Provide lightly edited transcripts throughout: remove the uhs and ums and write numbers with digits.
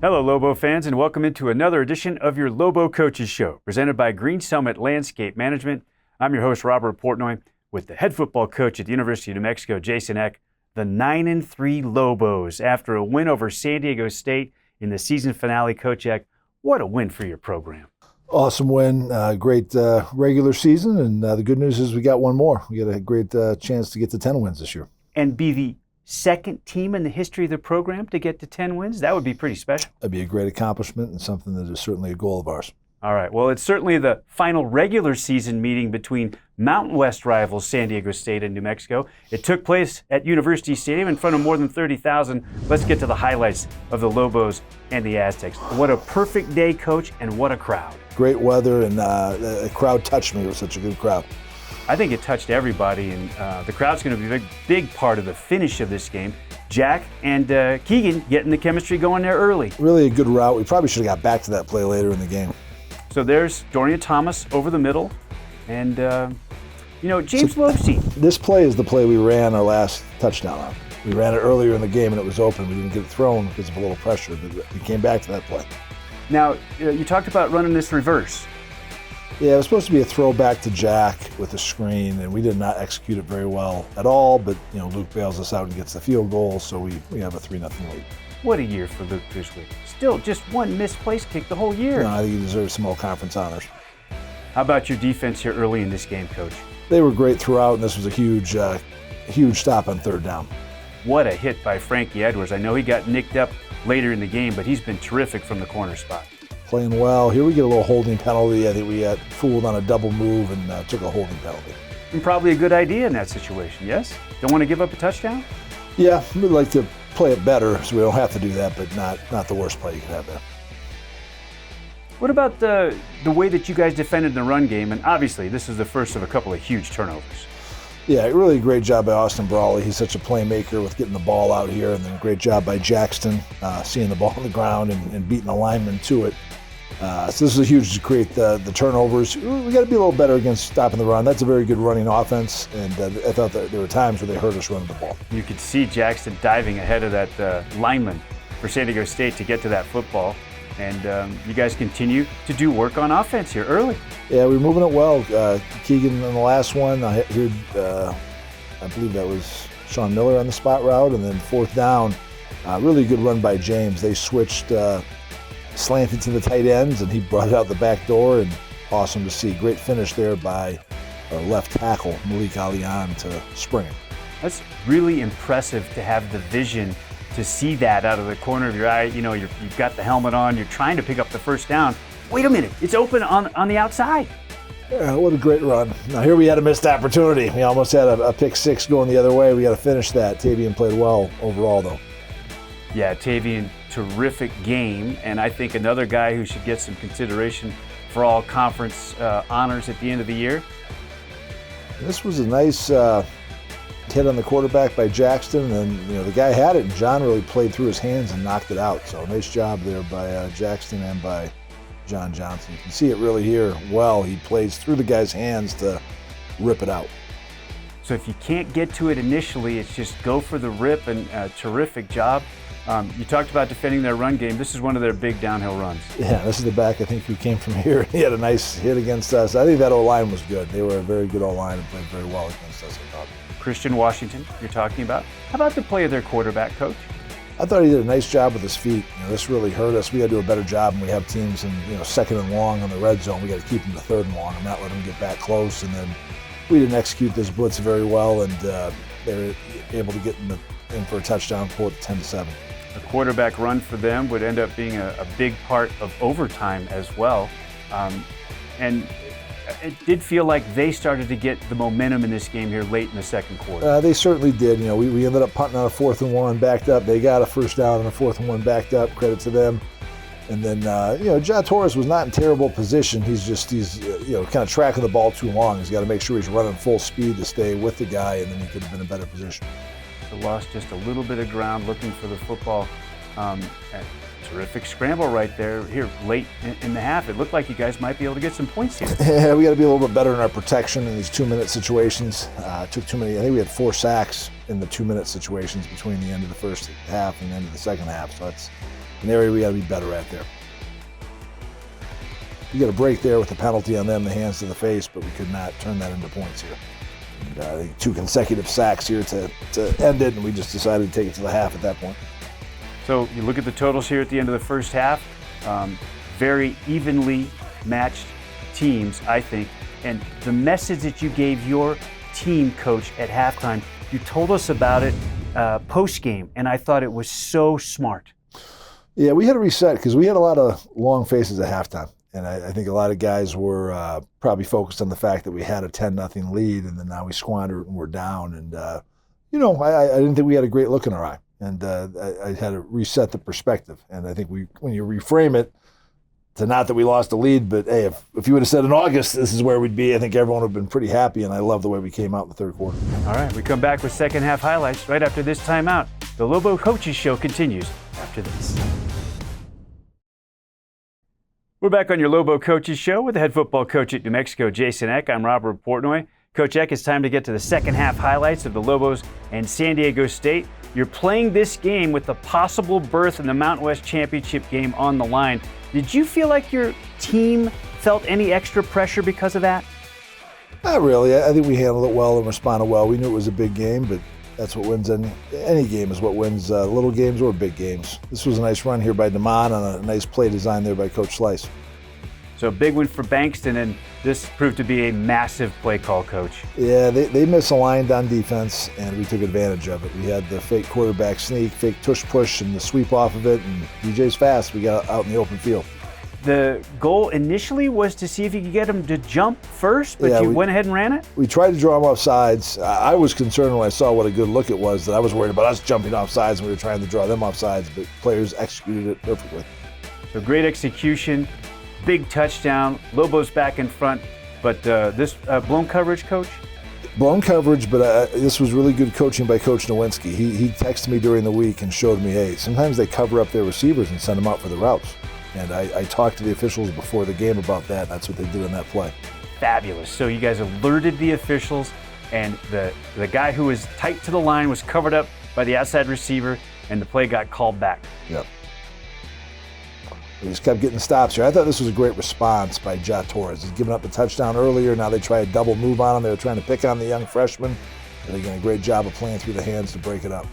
Hello, Lobo fans, and welcome into another edition of your Lobo Coaches Show, presented by Green Summit Landscape Management. I'm your host, Robert Portnoy, with the head football coach at the University of New Mexico, Jason Eck. The 9-3 Lobos, after a win over San Diego State in the season finale. Coach Eck, what a win for your program. Awesome win, great regular season, and the good news is we got one more. We got a great chance to get to 10 wins this year. And be the second team in the history of the program to get to 10 wins? That would be pretty special. That'd be a great accomplishment and something that is certainly a goal of ours. All right, well, it's certainly the final regular season meeting between Mountain West rivals San Diego State and New Mexico. It took place at University Stadium in front of more than 30,000. Let's get to the highlights of the Lobos and the Aztecs. What a perfect day, Coach, and what a crowd. Great weather, and the crowd touched me. It was such a good crowd. I think it touched everybody, and the crowd's going to be a big part of the finish of this game. Jack and Keegan getting the chemistry going there early. Really a good route. We probably should have got back to that play later in the game. So there's Dorian Thomas over the middle, and James Lopesy. This play is the play we ran our last touchdown on. We ran it earlier in the game, and it was open. We didn't get it thrown because of a little pressure, but we came back to that play. Now, you talked about running this reverse. Yeah, it was supposed to be a throwback to Jack with a screen, and we did not execute it very well at all, but Luke bails us out and gets the field goal, so we have a 3-0 lead. What a year for Luke this week. Still just one missed place kick the whole year. No, I think he deserves some all-conference honors. How about your defense here early in this game, Coach? They were great throughout, and this was a huge stop on third down. What a hit by Frankie Edwards. I know he got nicked up later in the game, but he's been terrific from the corner spot. Playing well. Here we get a little holding penalty. I think we got fooled on a double move and took a holding penalty. And probably a good idea in that situation, yes? Don't want to give up a touchdown? Yeah, we'd like to play it better so we don't have to do that, but not the worst play you could have there. What about the way that you guys defended the run game? And obviously, this is the first of a couple of huge turnovers. Yeah, really great job by Austin Brawley. He's such a playmaker with getting the ball out here, and then great job by Jackson seeing the ball on the ground and beating the lineman to it. So this is huge to create the turnovers. We got to be a little better against stopping the run. That's a very good running offense, and I thought that there were times where they hurt us running the ball. You could see Jackson diving ahead of that lineman for San Diego State to get to that football. And you guys continue to do work on offense here early. Yeah, we're moving it well. Keegan on the last one, I heard, I believe that was Sean Miller on the spot route, and then fourth down, really good run by James. They switched slanted to the tight ends, and he brought it out the back door, and awesome to see. Great finish there by our left tackle, Malik Alian, to spring it. That's really impressive to have the vision to see that out of the corner of your eye. You've got the helmet on, you're trying to pick up the first down. Wait a minute, it's open on the outside. Yeah, what a great run. Now here we had a missed opportunity. We almost had a pick six going the other way. We got to finish that. Tavian played well overall, though. Yeah, Tavian, terrific game, and I think another guy who should get some consideration for all conference honors at the end of the year. This was a nice hit on the quarterback by Jackson, and the guy had it, and John really played through his hands and knocked it out. So nice job there by Jackson and by John Johnson. You can see it really here. Well, he plays through the guy's hands to rip it out. So if you can't get to it initially, it's just go for the rip, and terrific job. You talked about defending their run game. This is one of their big downhill runs. Yeah, this is the back, I think, who came from here. He had a nice hit against us. I think that O-line was good. They were a very good O-line and played very well against us, I thought. Christian Washington, you're talking about. How about the play of their quarterback, Coach? I thought he did a nice job with his feet. This really hurt us. We got to do a better job when we have teams in second and long on the red zone. We got to keep them to third and long and not let them get back close. And then we didn't execute this blitz very well, and they were able to get in for a touchdown, pull it to 10-7. The quarterback run for them would end up being a big part of overtime as well. And it did feel like they started to get the momentum in this game here late in the second quarter. They certainly did. We ended up punting on a 4th and 1, backed up. They got a first down on a 4th and 1, backed up. Credit to them. And then, Ja Torres was not in terrible position. He's kind of tracking the ball too long. He's got to make sure he's running full speed to stay with the guy, and then he could have been in a better position. So lost just a little bit of ground looking for the football. Terrific scramble right there here late in the half. It looked like you guys might be able to get some points here. Yeah, we got to be a little bit better in our protection in these 2-minute situations. Took too many. I think we had 4 sacks in the 2-minute situations between the end of the first half and the end of the second half. So an area we got to be better at there. We got a break there with the penalty on them, the hands to the face, but we could not turn that into points here. And, I think 2 consecutive sacks here to end it, and we just decided to take it to the half at that point. So you look at the totals here at the end of the first half, very evenly matched teams, I think. And the message that you gave your team, Coach, at halftime, you told us about it post-game, and I thought it was so smart. Yeah, we had to reset because we had a lot of long faces at halftime. And I think a lot of guys were probably focused on the fact that we had a 10-0 lead, and then now we squander it and we're down. And, I didn't think we had a great look in our eye. And I had to reset the perspective. And I think when you reframe it to not that we lost the lead, but, hey, if you would have said in August this is where we'd be, I think everyone would have been pretty happy, and I love the way we came out in the third quarter. All right, we come back with second half highlights right after this timeout. The Lobo Coaches Show continues after this. We're back on your Lobo Coaches Show with the head football coach at New Mexico, Jason Eck. I'm Robert Portnoy. Coach Eck, it's time to get to the second half highlights of the Lobos and San Diego State. You're playing this game with the possible berth in the Mountain West Championship game on the line. Did you feel like your team felt any extra pressure because of that? Not really. I think we handled it well and responded well. We knew it was a big game, but that's what wins any game is what wins little games or big games. This was a nice run here by DeMond on a nice play design there by Coach Slice. So a big win for Bankston, and this proved to be a massive play call, Coach. Yeah, they misaligned on defense, and we took advantage of it. We had the fake quarterback sneak, fake tush push, and the sweep off of it, and DJ's fast. We got out in the open field. The goal initially was to see if you could get him to jump first, but you went ahead and ran it? We tried to draw him off sides. I was concerned when I saw what a good look it was that I was worried about us jumping off sides, and we were trying to draw them off sides, but players executed it perfectly. So great execution, big touchdown, Lobos back in front, but this blown coverage, Coach? Blown coverage, but this was really good coaching by Coach Nowinski. He texted me during the week and showed me, hey, sometimes they cover up their receivers and send them out for the routes. And I talked to the officials before the game about that. That's what they did on that play. Fabulous. So you guys alerted the officials, and the guy who was tight to the line was covered up by the outside receiver, and the play got called back. Yep. We just kept getting stops here. I thought this was a great response by Ja Torres. He's given up a touchdown earlier. Now they try a double move on him. They were trying to pick on the young freshman. But again, a great job of playing through the hands to break it up.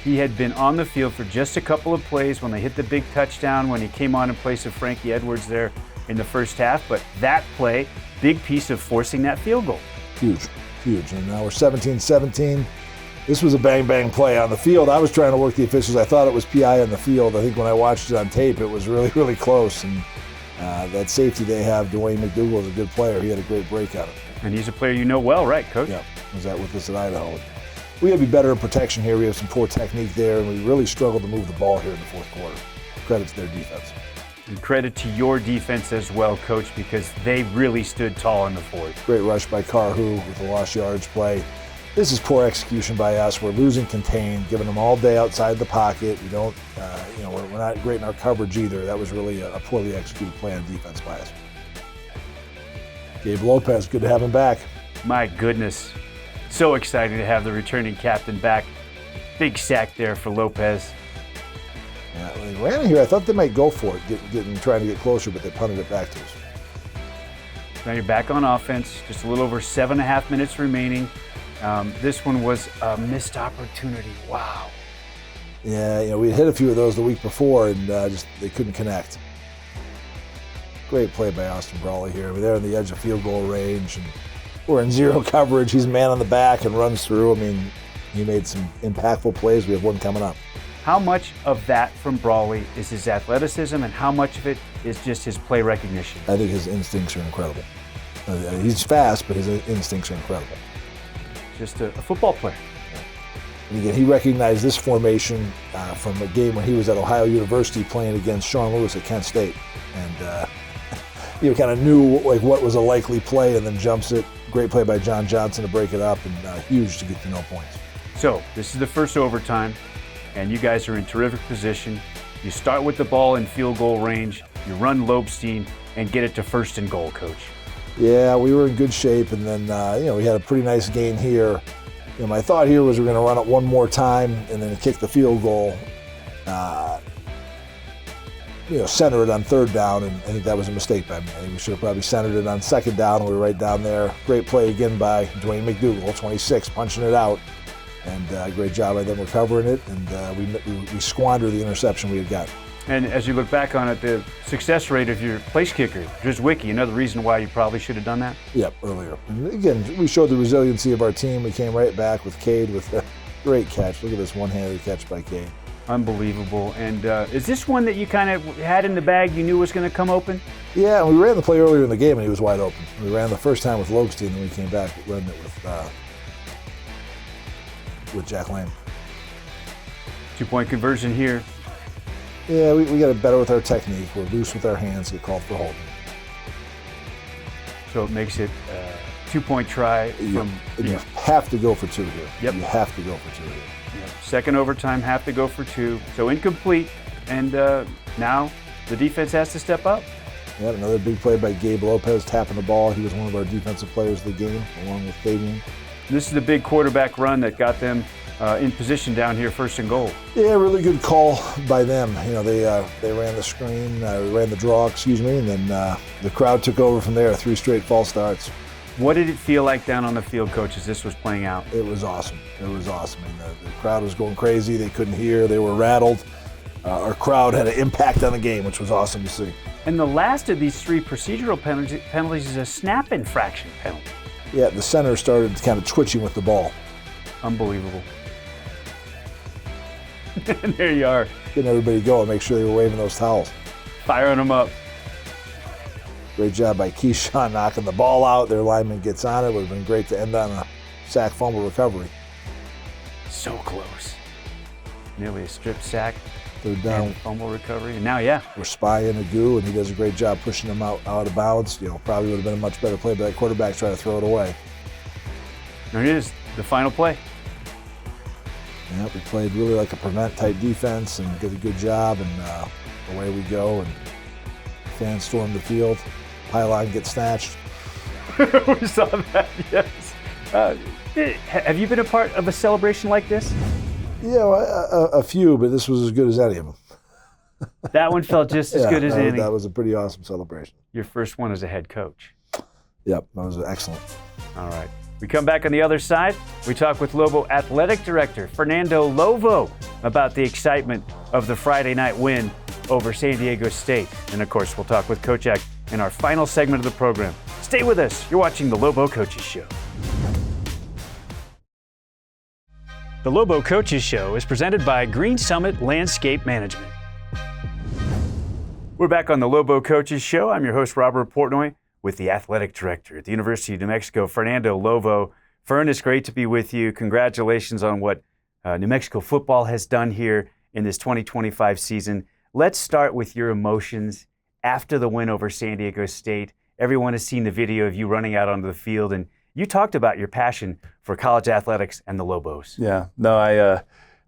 He had been on the field for just a couple of plays when they hit the big touchdown, when he came on in place of Frankie Edwards there in the first half. But that play, big piece of forcing that field goal. Huge, huge. And now we're 17-17. This was a bang-bang play on the field. I was trying to work the officials. I thought it was PI on the field. I think when I watched it on tape, it was really, really close. And that safety they have, Dwayne McDougal, is a good player. He had a great break on it. And he's a player you know well, right, Coach? Yeah, was that with us at Idaho. We got to be better in protection here. We have some poor technique there, and we really struggled to move the ball here in the fourth quarter. Credit to their defense. And credit to your defense as well, Coach, because they really stood tall in the fourth. Great rush by Carhu with a lost yards play. This is poor execution by us. We're losing contained, giving them all day outside the pocket. We don't, we're not great in our coverage either. That was really a poorly executed play on defense by us. Gabe Lopez, good to have him back. My goodness. So excited to have the returning captain back. Big sack there for Lopez. Yeah, when they ran in here, I thought they might go for it, trying to get closer, but they punted it back to us. Now you're back on offense, just a little over 7.5 minutes remaining. This one was a missed opportunity. Wow. Yeah, we hit a few of those the week before, and they couldn't connect. Great play by Austin Brawley here. They're on the edge of field goal range, and we're in zero coverage. He's man on the back and runs through. I mean, he made some impactful plays. We have one coming up. How much of that from Brawley is his athleticism, and how much of it is just his play recognition? I think his instincts are incredible. He's fast, but his instincts are incredible. Just a football player. And again, he recognized this formation from a game when he was at Ohio University playing against Sean Lewis at Kent State. And he kind of knew what was a likely play and then jumps it. Great play by John Johnson to break it up, and huge to get to no points. So this is the first overtime, and you guys are in terrific position. You start with the ball in field goal range. You run Lobstein and get it to first and goal, Coach. Yeah, we were in good shape, and then we had a pretty nice gain here. My thought here was we're going to run it one more time and then kick the field goal. center it on third down, and I think that was a mistake by me. I think we should have probably centered it on second down, and we were right down there. Great play again by Dwayne McDougal, 26, punching it out, and great job by them recovering it, and we squandered the interception we had got. And as you look back on it, the success rate of your place kicker, Drizwicki, another reason why you probably should have done that? Yep, earlier. And again, we showed the resiliency of our team. We came right back with Cade with a great catch. Look at this one-handed catch by Cade. Unbelievable. And is this one that you kind of had in the bag, you knew was going to come open? Yeah, we ran the play earlier in the game, and he was wide open. We ran the first time with Logstein, and then we came back running it with Jack Lane. 2-point conversion here. Yeah, we got it better with our technique. We're loose with our hands, get called for holding. So it makes it a 2-point try from... You have to go for 2 here. Yep. You have to go for 2 here. Yep. Second overtime, have to go for 2. So incomplete, and now the defense has to step up. Yeah, another big play by Gabe Lopez, tapping the ball. He was one of our defensive players of the game, along with Fabian. This is the big quarterback run that got them in position down here, first and goal. Yeah, really good call by them. They ran the screen, ran the draw, and then the crowd took over from there. 3 straight false starts. What did it feel like down on the field, Coach, as this was playing out? It was awesome. It was awesome. The crowd was going crazy. They couldn't hear. They were rattled. Our crowd had an impact on the game, which was awesome to see. And the last of these 3 procedural penalties is a snap infraction penalty. Yeah, the center started kind of twitching with the ball. Unbelievable. And there you are. Getting everybody going, make sure they were waving those towels. Firing them up. Great job by Keyshawn knocking the ball out. Their lineman gets on it. Would have been great to end on a sack fumble recovery. So close. Nearly a strip sack. Third down. And fumble recovery. And now, yeah. We're spying Agu, and he does a great job pushing him out of bounds. Probably would have been a much better play, but that quarterback's trying to throw it away. There it is, the final play. Yeah, we played really like a prevent-type defense and did a good job, and away we go. And fans storm the field. Pylon gets snatched. We saw that, yes. Have you been a part of a celebration like this? Yeah, a few, but this was as good as any of them. That one felt just as good as any. That was a pretty awesome celebration. Your first one as a head coach. Yep, that was excellent. All right. We come back on the other side. We talk with Lobo Athletic Director Fernando Lovo about the excitement of the Friday night win over San Diego State. And of course, we'll talk with Coach Eck in our final segment of the program. Stay with us. You're watching the Lobo Coaches Show. The Lobo Coaches Show is presented by Green Summit Landscape Management. We're back on the Lobo Coaches Show. I'm your host, Robert Portnoy, with the Athletic Director at the University of New Mexico, Fernando Lovo. Fern, it's great to be with you. Congratulations on what New Mexico football has done here in this 2025 season. Let's start with your emotions after the win over San Diego State. Everyone has seen the video of you running out onto the field, and you talked about your passion for college athletics and the Lobos. Yeah, no,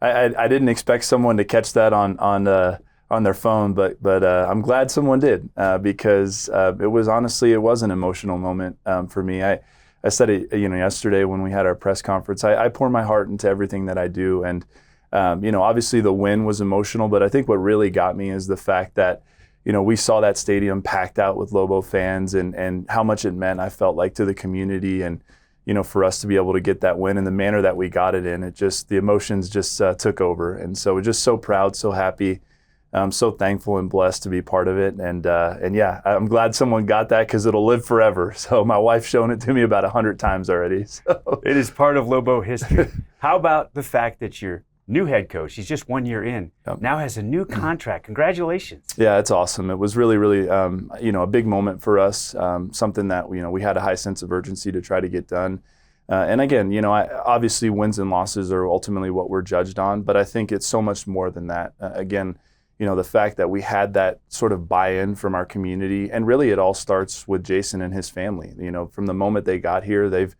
I didn't expect someone to catch that on their phone, but I'm glad someone did because it was an emotional moment for me. I said it yesterday when we had our press conference. I pour my heart into everything that I do, and obviously the win was emotional, but I think what really got me is the fact that we saw that stadium packed out with Lobo fans and how much it meant, I felt like, to the community, and for us to be able to get that win in the manner that we got it in, the emotions just took over, and so we're just so proud, so happy. I'm so thankful and blessed to be part of it, and yeah, I'm glad someone got that because it'll live forever. So my wife's shown it to me about 100 times already. So. It is part of Lobo history. How about the fact that your new head coach, he's just 1 year in, now has a new contract? Congratulations. Yeah, it's awesome. It was really, really, a big moment for us, something that, we had a high sense of urgency to try to get done. And again, obviously wins and losses are ultimately what we're judged on, but I think it's so much more than that. Again, the fact that we had that sort of buy-in from our community, and really it all starts with Jason and his family. From the moment they got here, they've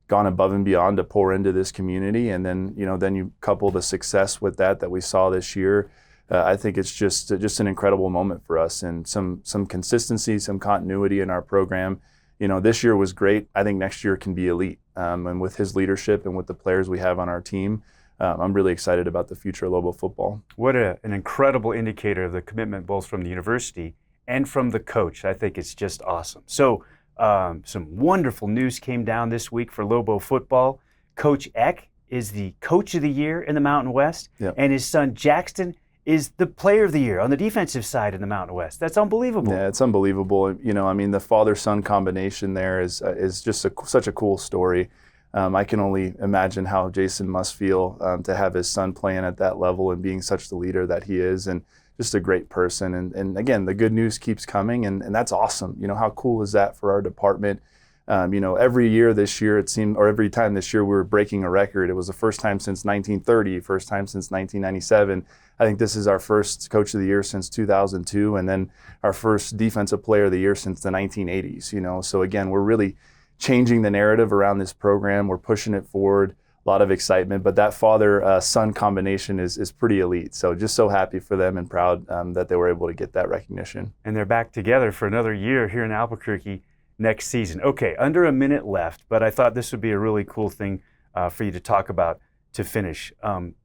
gone above and beyond to pour into this community, and then you couple the success with that we saw this year. I think it's just an incredible moment for us, and some consistency, some continuity in our program. This year was great. I think next year can be elite, and with his leadership and with the players we have on our team, I'm really excited about the future of Lobo football. What an incredible indicator of the commitment both from the university and from the coach. I think it's just awesome. So some wonderful news came down this week for Lobo football. Coach Eck is the Coach of the Year in the Mountain West, and his son Jackson is the Player of the Year on the defensive side in the Mountain West. That's unbelievable. Yeah, it's unbelievable. The father-son combination there is just such a cool story. I can only imagine how Jason must feel to have his son playing at that level and being such the leader that he is, and just a great person. And again, the good news keeps coming, and that's awesome. How cool is that for our department? Every year this year, it seemed, or every time this year, we were breaking a record. It was the first time since 1930, first time since 1997. I think this is our first Coach of the Year since 2002, and then our first Defensive Player of the Year since the 1980s. So again, we're really changing the narrative around this program. We're pushing it forward. A lot of excitement, but that father-son combination is pretty elite. So just so happy for them and proud that they were able to get that recognition. And they're back together for another year here in Albuquerque next season. Okay, under a minute left, but I thought this would be a really cool thing for you to talk about to finish,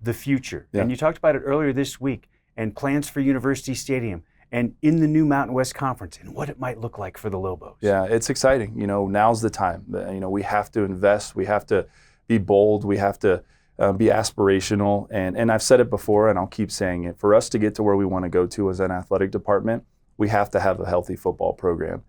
the future. Yeah. And you talked about it earlier this week, and plans for University Stadium and in the new Mountain West Conference and what it might look like for the Lobos. Yeah, it's exciting. Now's the time. We have to invest. We have to be bold. We have to be aspirational. And I've said it before, and I'll keep saying it. For us to get to where we want to go to as an athletic department, we have to have a healthy football program.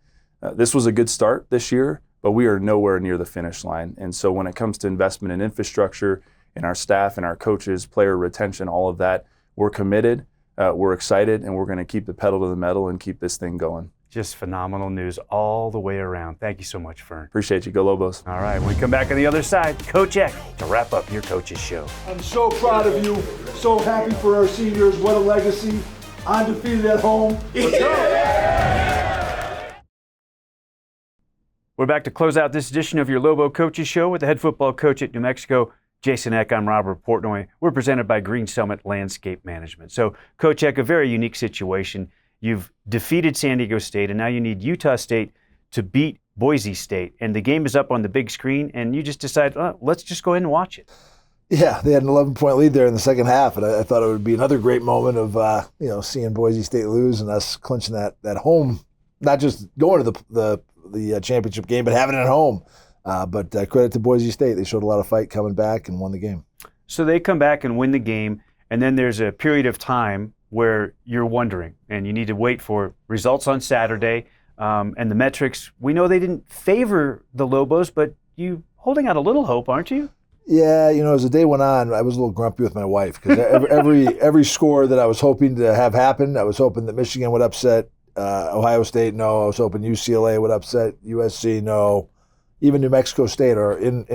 This was a good start this year, but we are nowhere near the finish line. And so when it comes to investment in infrastructure, in our staff, and our coaches, player retention, all of that, we're committed, we're excited, and we're going to keep the pedal to the metal and keep this thing going. Just phenomenal news all the way around. Thank you so much, Fern. Appreciate you. Go Lobos. All right, when we come back on the other side, Coach Eck to wrap up your Coaches Show. I'm so proud of you. So happy for our seniors. What a legacy. Undefeated at home. Let's go. We're back to close out this edition of your Lobo Coaches Show with the head football coach at New Mexico, Jason Eck. I'm Robert Portnoy. We're presented by Green Summit Landscape Management. So, Coach Eck, a very unique situation. You've defeated San Diego State, and now you need Utah State to beat Boise State. And the game is up on the big screen, and you just decide, let's just go ahead and watch it. Yeah, they had an 11-point lead there in the second half, and I thought it would be another great moment of seeing Boise State lose and us clinching that home, not just going to the championship game, but having it at home. But credit to Boise State. They showed a lot of fight coming back and won the game. So they come back and win the game, and then there's a period of time where you're wondering, and you need to wait for results on Saturday. And the metrics, we know they didn't favor the Lobos, but you holding out a little hope, aren't you? Yeah, as the day went on, I was a little grumpy with my wife because every score that I was hoping to have happen, I was hoping that Michigan would upset Ohio State, no. I was hoping UCLA would upset USC, no. Even New Mexico State are in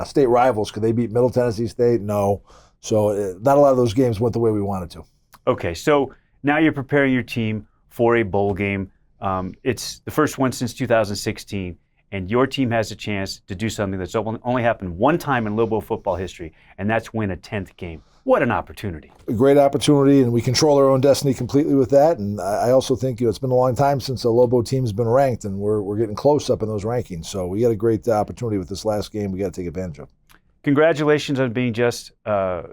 state rivals. Could they beat Middle Tennessee State? No. So not a lot of those games went the way we wanted to. Okay, so now you're preparing your team for a bowl game. It's the first one since 2016, and your team has a chance to do something that's only happened one time in Lobo football history, and that's win a 10th game. What an opportunity. A great opportunity, and we control our own destiny completely with that. And I also think it's been a long time since a Lobo team's been ranked, and we're getting close up in those rankings. So we got a great opportunity with this last game we got to take advantage of. Congratulations on being just an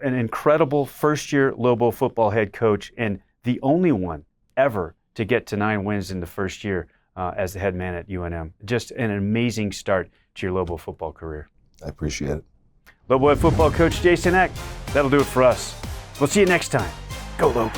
incredible first-year Lobo football head coach and the only one ever to get to 9 wins in the first year as the head man at UNM. Just an amazing start to your Lobo football career. I appreciate it. Lobo football coach Jason Eck. That'll do it for us. We'll see you next time. Go Lobos.